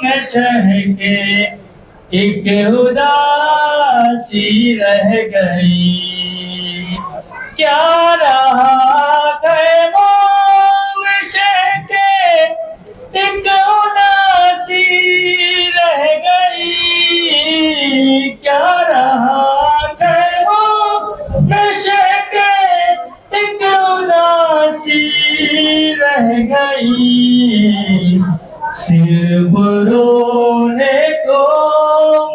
में चहके एक उदासी रह गई। क्या रहा खैमों में चहके एक उदासी रह गई। क्या रहा खैमों में चहके एक उदासी रह गई। सिर्फ रोने को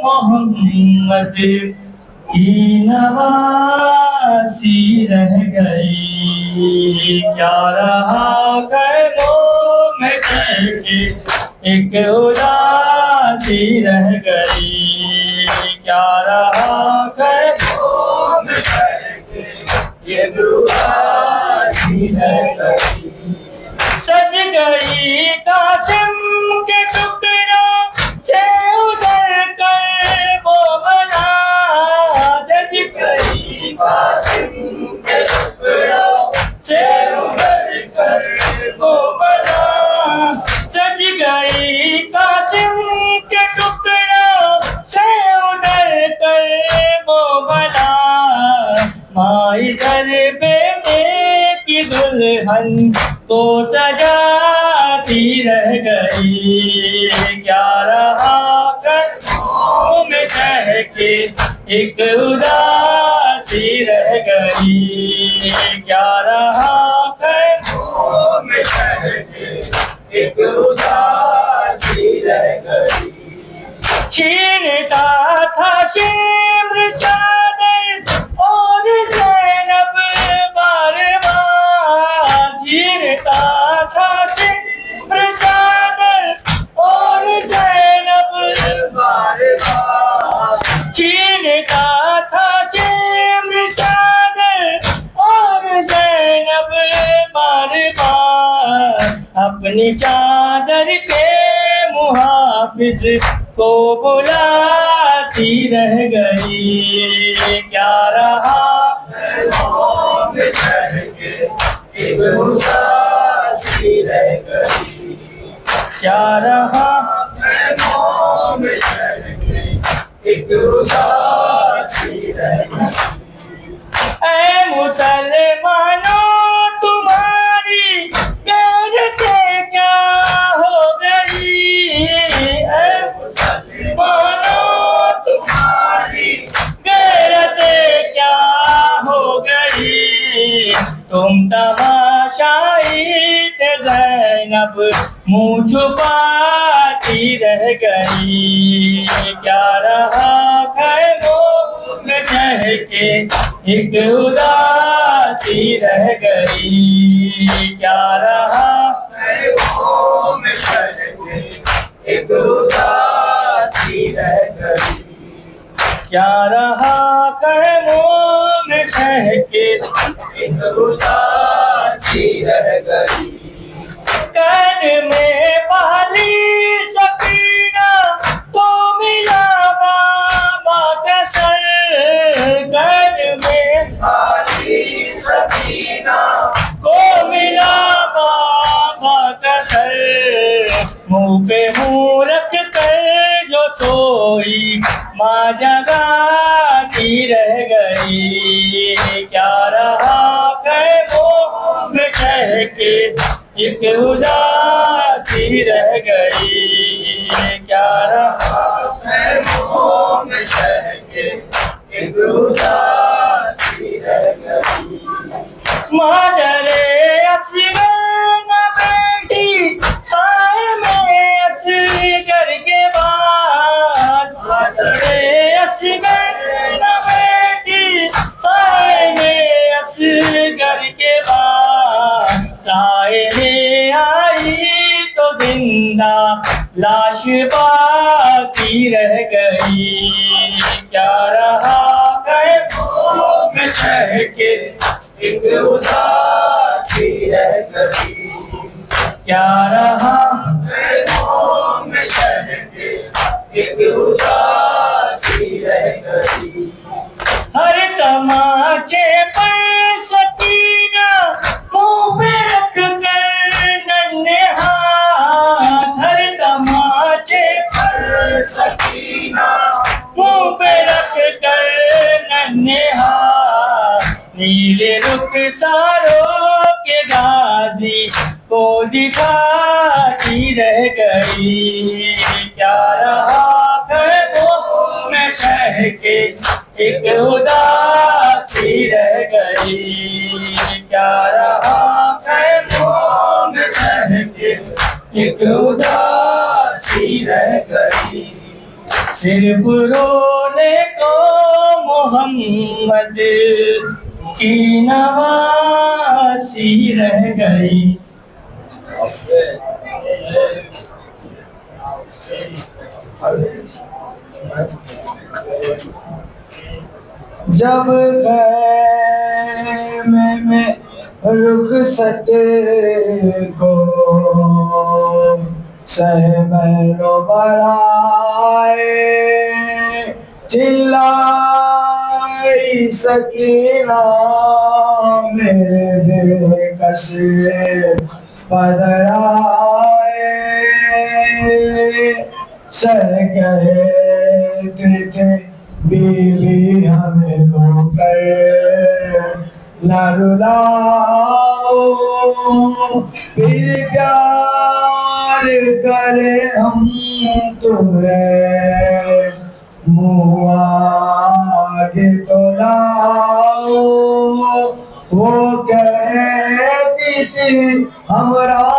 मोहम्मद की नवासी रह गई। क्या रहा खैमों में चहके एक उदासी रह गई। क्या रहा खैमों में चहके एक उदासी रह गई। सज गई कासिम के टुकड़ों से उधर कर वो बना। सज गई कासिम के टुकड़ों से उधर कर वो बना। सज गई कासिम के टुकड़ों से उधर कर वो बना। माई दरबे की दुल्हन को सजाती रह गई। क्या रहा खैमों में चहके एक उदासी रह गई। क्या रहा खैमों में चहके एक उदासी रह गई। छीनता था शिम्र चादर और ज़ैनब बार बार। छीनता था शिम्र चादर और ज़ैनब बार बार। छीनता था शिम्र चादर और ज़ैनब बार बार। अपनी चादर के मुहाफिज को बुलाती रह गई। क्या रहा खैमों में चहके एक उदासी रह गई। क्या रहा खैमों में चहके एक उदासी रह गई। ऐ मुसलमानों तुम्हारी गैरतें क्या हो गई। ऐ मुसलमानों तुम्हारी गैरतें क्या हो गई। तुम तमाशाई थे ज़ैनब मुँह छुपाती रह गई। क्या रहा खैमों में चहके एक उदासी रह गई। क्या रहा खैमों में चहके एक उदासी रह गई। क्या रहा खैमों में चहके एक उदासी रह गई। कैद में पहली सफीना तो मिला बाबा का सर। कैद में पहली सफीना को मिला बाबा का सर। मुँह पे मुँह रख कर जो सोई माँ जगाती रह गई। क्या रहा खैमों में चहके एक उदासी रह गई। क्या रहा खैमों में चहके एक उदासी रह गई। मादरे असगर न बैठी साए में असगर के बाद। मादरे असगर न बैठी साए में असगर के बाद। साए में आई तो जिंदा लाश बाकी रह गई। क्या रहा खैमों में चहके एक उदासी रह गई। क्या रहा खैमों में चहके एक उदासी रह गई। हर तमाचे पर सकीना मुँह पे रख कर नन्हे हाथ। हर तमाचे सकीना मुंह पे रख कर नन्हे हाथ नीले रुखसारों के गाजी को दिखाती रह गई। क्या रहा खैमों में शह के एक उदासी रह गई। क्या रहा खैमों में शह के एक उदासी रह गई। सिर्फ रोने को मोहम्मद की नवासी रह गई। जब ख़ैमे में रुखसत को सहमैनो बराए चिल्लाई सकीना मेरे बेकस पदराए सह कहते थे बीबी हमें रोकर न रुलाओ फिर प्यार करे हम तुम्हें मुँह आगे तो लाओ। वो कहती थी हमरा